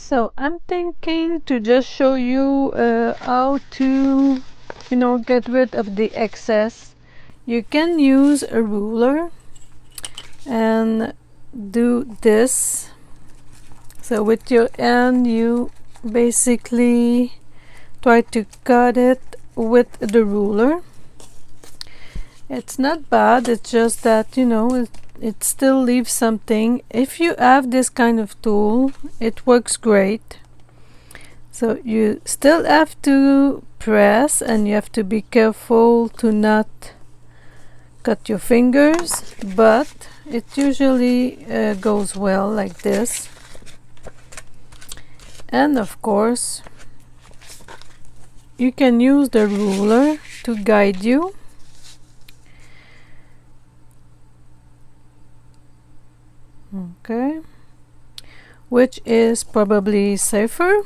So I'm thinking to just show you how to, get rid of the excess. You can use a ruler and do this. So with your hand you basically try to cut it with the ruler. It's not bad, it's just that it still leaves something. If you have this kind of tool, it works great. So you still have to press and you have to be careful to not cut your fingers, but it usually goes well like this. And of course you can use the ruler to guide you. Okay, which is probably safer.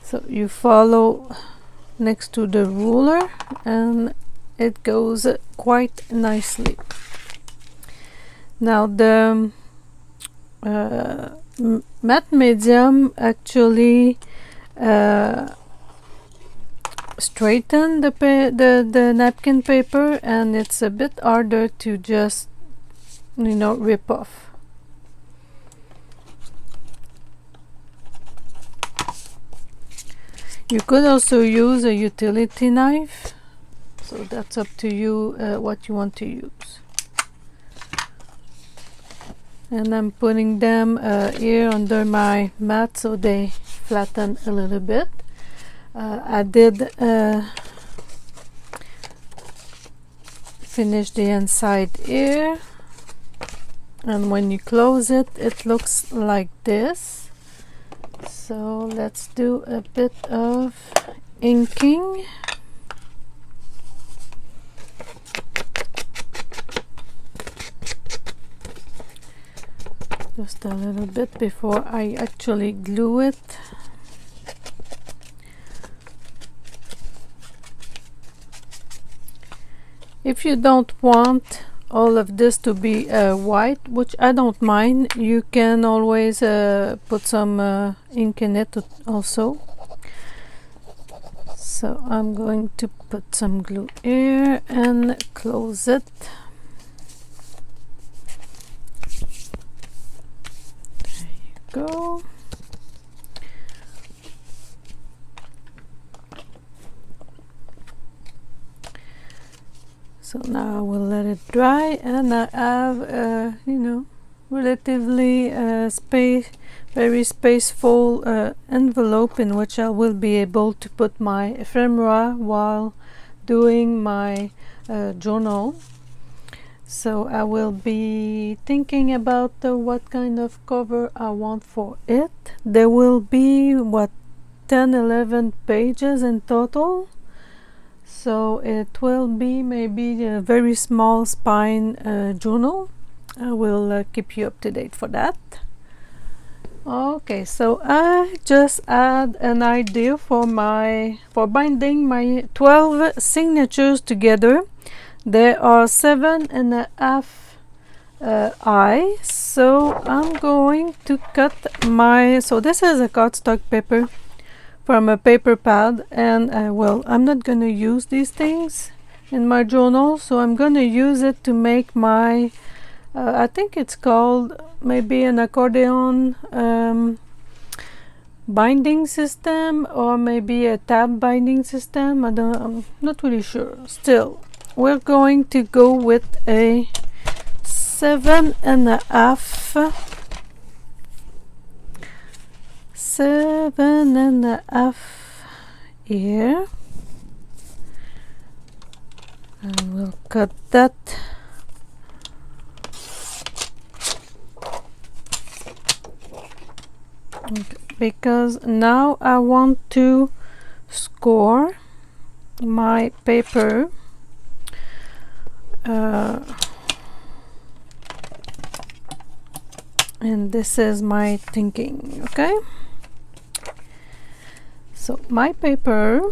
So you follow next to the ruler and it goes quite nicely. Now the matte medium actually straighten the napkin paper, and it's a bit harder to just rip off. You could also use a utility knife, so that's up to you what you want to use. And I'm putting them here under my mat so they flatten a little bit. I did finish the inside here, and when you close it, it looks like this. So let's do a bit of inking. Just a little bit before I actually glue it. If you don't want all of this to be white, which I don't mind, you can always put some ink in it also. So I'm going to put some glue here and close it. There you go. So now I will let it dry, and I have relatively very spaceful envelope in which I will be able to put my ephemera while doing my journal. So I will be thinking about what kind of cover I want for it. There will be 10-11 pages in total. So it will be maybe a very small spine journal. I will keep you up to date for that. Okay, so I just had an idea for binding my 12 signatures together. There are 7.5 eyes. So I'm going to cut so this is a cardstock paper from a paper pad, and I'm not going to use these things in my journal, so I'm going to use it to make my I think it's called maybe an accordion binding system, or maybe a tab binding system. I'm not really sure. Still, we're going to go with a 7.5 here, and we'll cut that. Okay, because now I want to score my paper and this is my thinking. Okay, so my paper,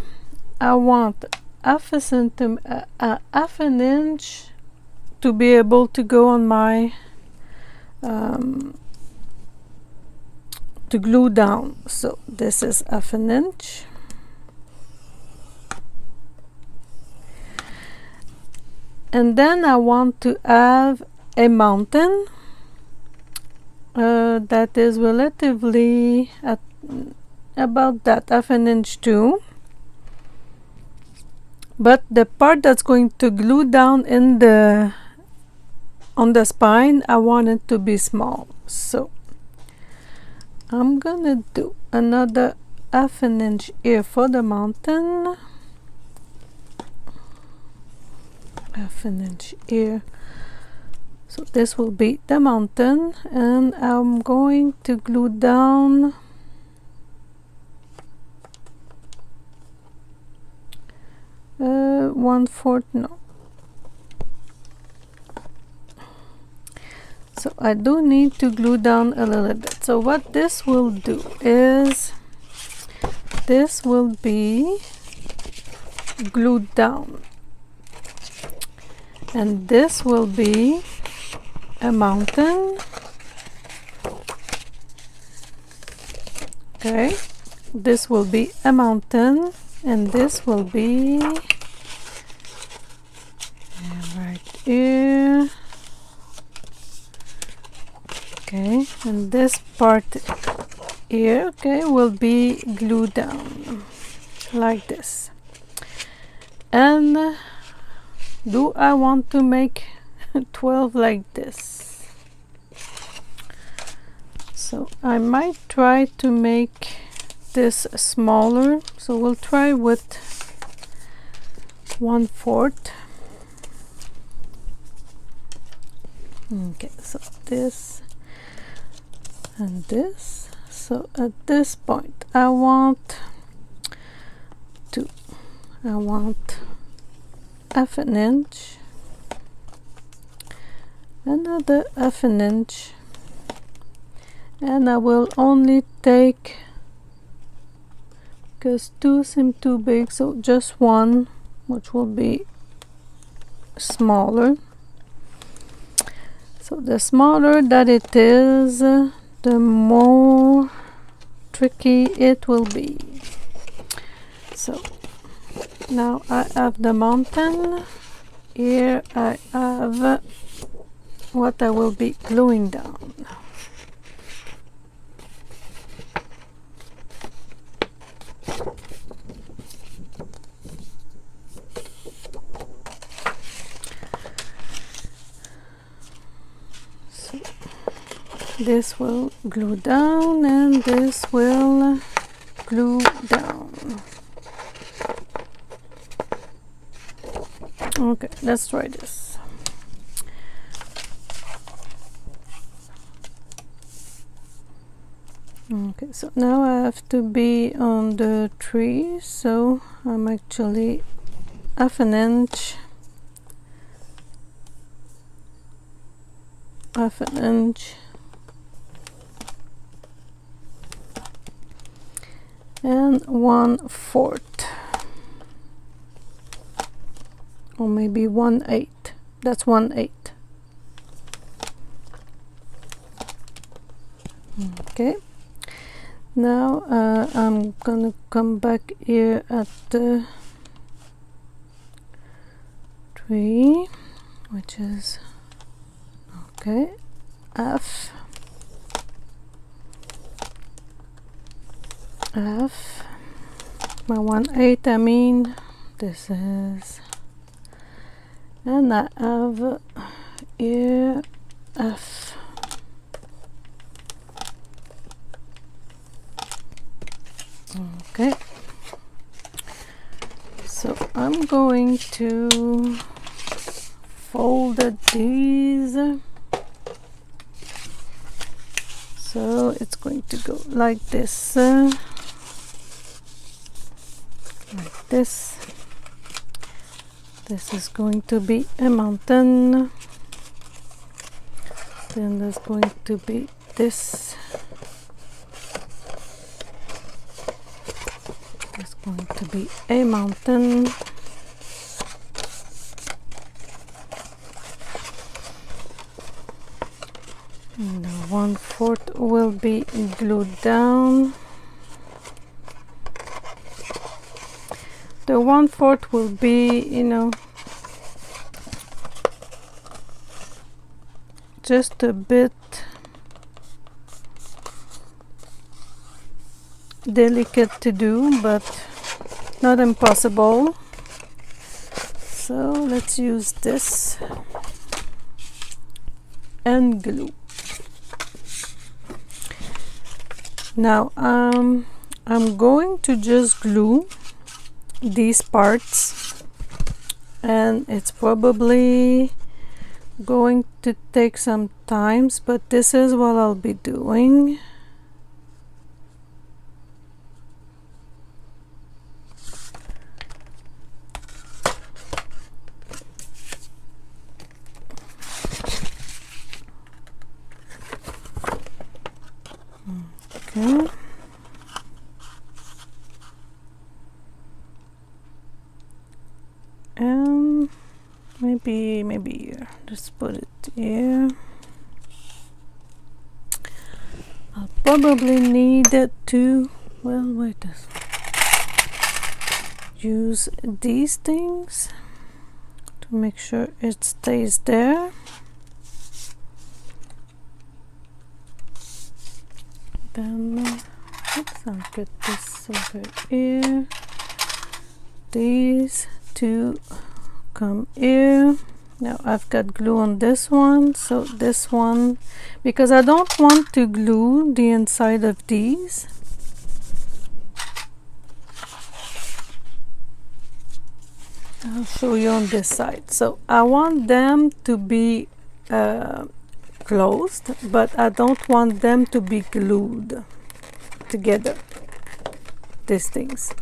I want half an inch to be able to go on my to glue down. So this is 1/2 inch. And then I want to have a mountain that is relatively at about that 1/2 inch too. But the part that's going to glue down in the on the spine, I want it to be small. So I'm gonna do another 1/2 inch here for the mountain. 1/2 inch here. So this will be the mountain, and I'm going to glue down no. So I do need to glue down a little bit. So what this will do is this will be glued down, and this will be a mountain. Okay, this will be a mountain, and this will be right here. Okay, and this part here, okay, will be glued down like this. And do I want to make 12 like this? So I might try to make this smaller. So we'll try with 1/4. Okay, so this and this. So at this point I want 1/2 inch, another 1/2 inch, and I will only take, because 2 seem too big, so just one, which will be smaller. So the smaller that it is, the more tricky it will be. So now I have the mountain. Here I have what I will be gluing down. So this will glue down, and this will glue down. Okay, let's try this. Okay, so now I have to be on the tree, so I'm actually 1/2 inch, 1/2 inch, and 1/4. Or maybe 1/8. That's 1/8. Okay. Now I'm gonna come back here at the tree, which is okay. F. My 1/8. I mean, this is. And I have here F. Okay, so I'm going to fold these, so it's going to go like this, like this. This is going to be a mountain, then there's going to be this. There's going to be a mountain, And the 1/4 will be glued down. The 1/4 will be, you know, just a bit delicate to do, but not impossible. So let's use this and glue. Now I'm going to just glue these parts, and it's probably going to take some time, but this is what I'll be doing. Okay. And maybe here. Just put it here. I'll probably need it to, well, wait a use these things to make sure it stays there. Then oops, I'll get this over here. These two come here. Now I've got glue on this one, so this one, because I don't want to glue the inside of these. I'll show you on this side. So I want them to be closed, but I don't want them to be glued together, these things.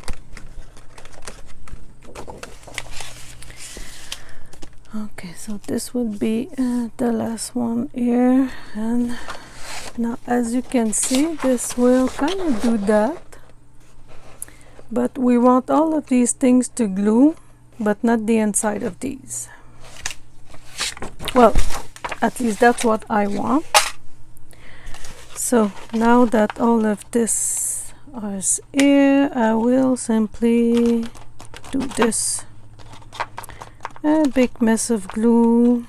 Okay, so this would be the last one here, and now as you can see, this will kind of do that, but we want all of these things to glue, but not the inside of these. Well, at least that's what I want. So now that all of this is here, I will simply do this. A big mess of glue,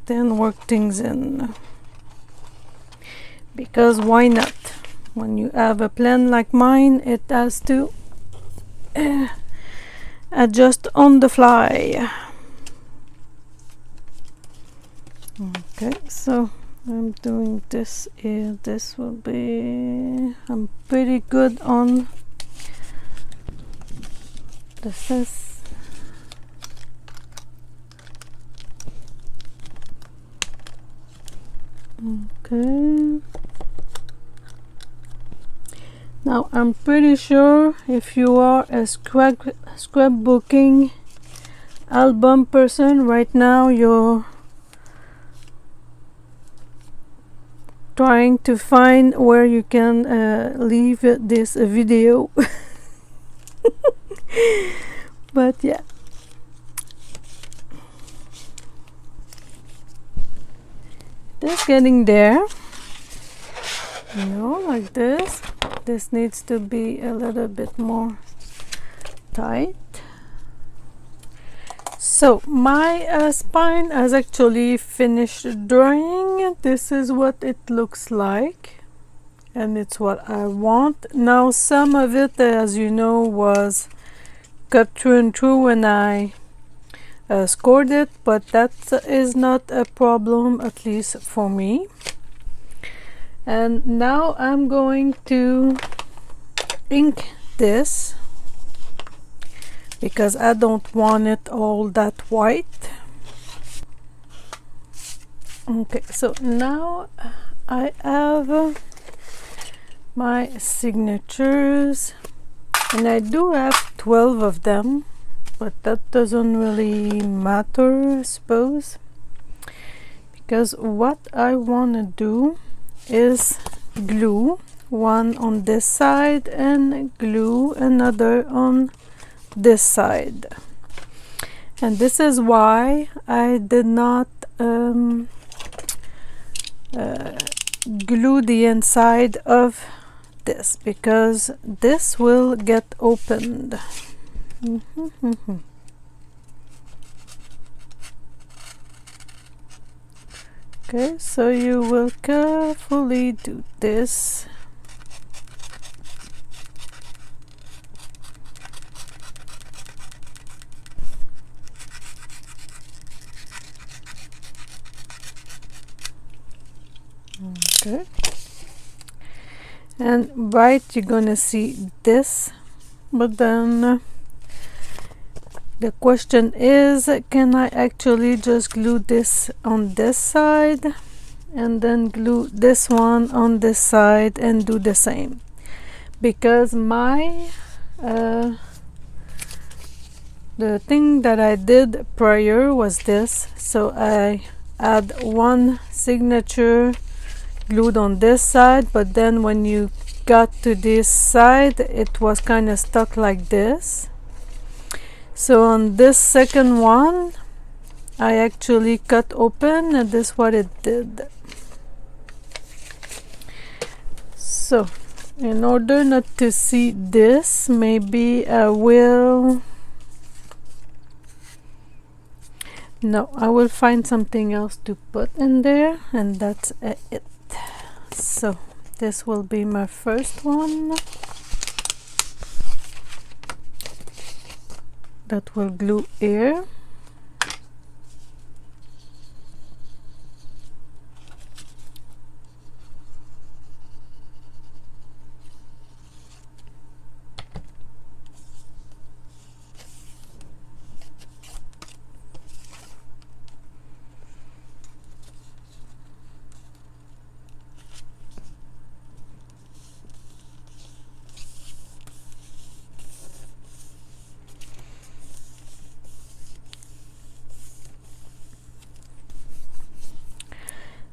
then work things in. Because why not? When you have a plan like mine, it has to adjust on the fly. Okay, so I'm doing this here. This will be, I'm pretty good on this. Okay. Now I'm pretty sure if you are a scrapbooking album person right now, you're trying to find where you can leave this video. But yeah, just getting there, you know, like this. This needs to be a little bit more tight. So my spine has actually finished drying. This is what it looks like, and it's what I want. Now some of it, as you know, was cut through and through when I scored it, but that is not a problem, at least for me. And now I'm going to ink this because I don't want it all that white. Okay, so now I have my signatures, and I do have 12 of them, but that doesn't really matter, I suppose, because what I want to do is glue one on this side and glue another on this side. And this is why I did not glue the inside of this, because this will get opened. Okay, so you will carefully do this. Okay, and right, you're gonna see this, but then the question is, can I actually just glue this on this side and then glue this one on this side and do the same? Because my the thing that I did prior was this, so I add one signature glued on this side, but then when you got to this side it was kind of stuck like this. So on this second one I actually cut open, and this is what it did. So in order not to see this, maybe I will find something else to put in there, and that's it. So this will be my first one that will glue here.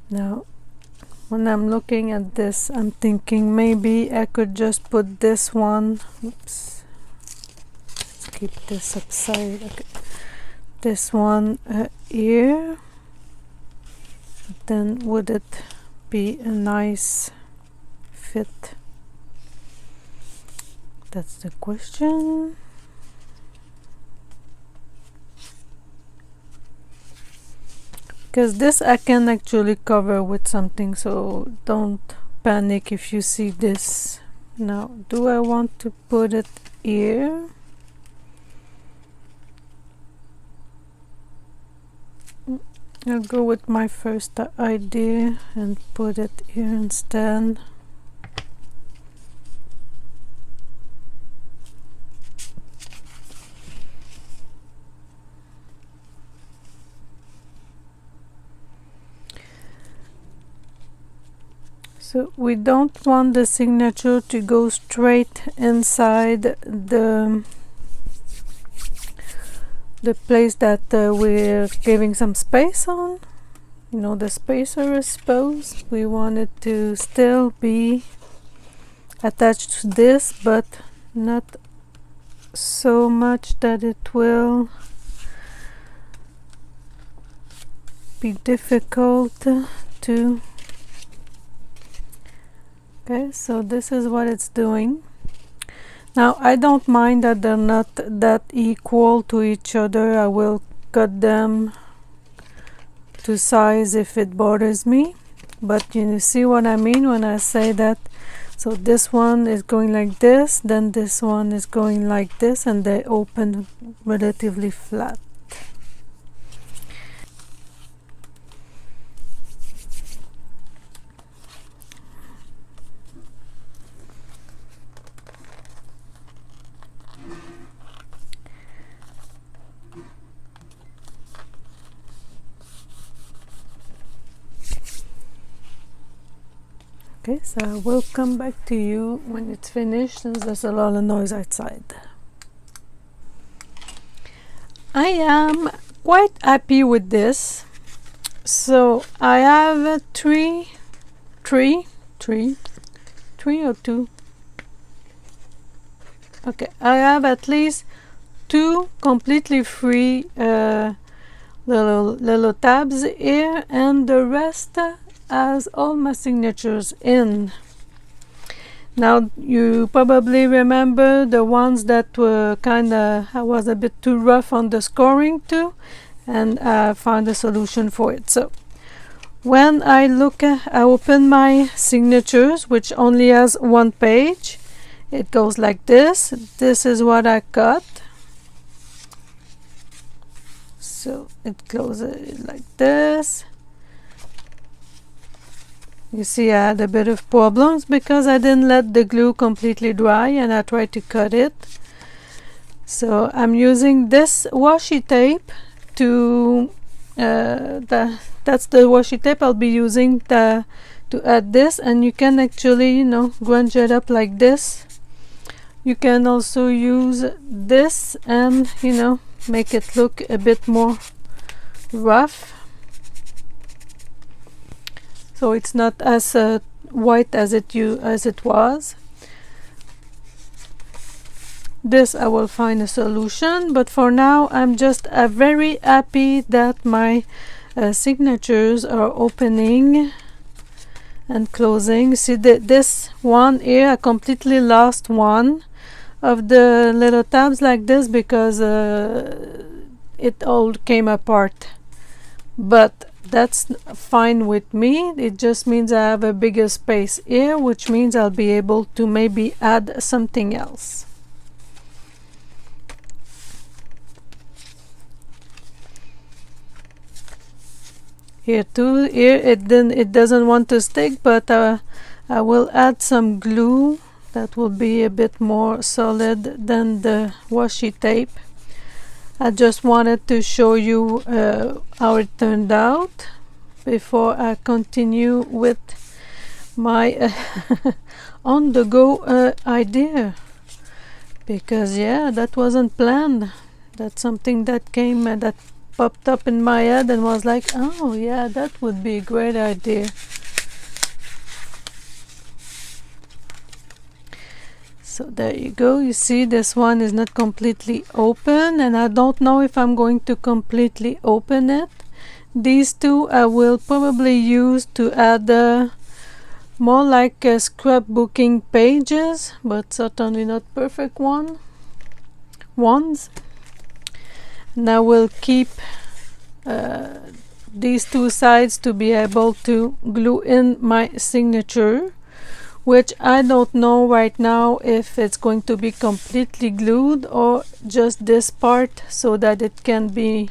Now when I'm looking at this, I'm thinking maybe I could just put this one, oops, let's keep this upside, okay, this one here, then would it be a nice fit? That's the question. Because this I can actually cover with something, so don't panic if you see this. Now, do I want to put it here? I'll go with my first idea and put it here instead. So we don't want the signature to go straight inside the place that we're giving some space on. You know, the spacer is supposed. We want it to still be attached to this, but not so much that it will be difficult to. Okay, so this is what it's doing. Now I don't mind that they're not that equal to each other. I will cut them to size if it bothers me, but you see what I mean when I say that. So this one is going like this, then this one is going like this, and they open relatively flat. Okay, so I will come back to you when it's finished, since there's a lot of noise outside. I am quite happy with this. So I have three or two. Okay, I have at least 2 completely free little tabs here, and the rest has all my signatures in. Now you probably remember the ones that were I was a bit too rough on the scoring too, and I found a solution for it. So when I open my signatures, which only has one page, it goes like this. This is what I cut. So it closes like this. You see, I had a bit of problems because I didn't let the glue completely dry and I tried to cut it. So I'm using this washi tape to that's the washi tape I'll be using to add this, and you can actually, you know, grunge it up like this. You can also use this and, you know, make it look a bit more rough, so it's not as white as it was. This I will find a solution, but for now I'm just very happy that my signatures are opening and closing. See this one here, I completely lost one of the little tabs like this because it all came apart, but that's fine with me. It just means I have a bigger space here, which means I'll be able to maybe add something else. Here too, here it doesn't want to stick, but I will add some glue that will be a bit more solid than the washi tape. I just wanted to show you how it turned out before I continue with my on the go idea, because yeah, that wasn't planned. That's something that came that popped up in my head and was like, oh yeah, that would be a great idea. So there you go. You see, this one is not completely open, and I don't know if I'm going to completely open it. These two I will probably use to add more like scrapbooking pages, but certainly not perfect ones. And I will keep these two sides to be able to glue in my signature, which I don't know right now if it's going to be completely glued or just this part so that it can be,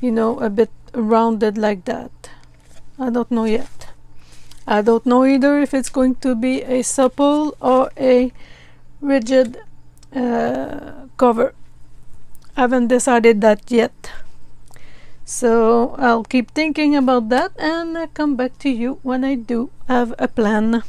you know, a bit rounded like that. I don't know yet. I don't know either if it's going to be a supple or a rigid cover. I haven't decided that yet. So I'll keep thinking about that and come back to you when I do have a plan.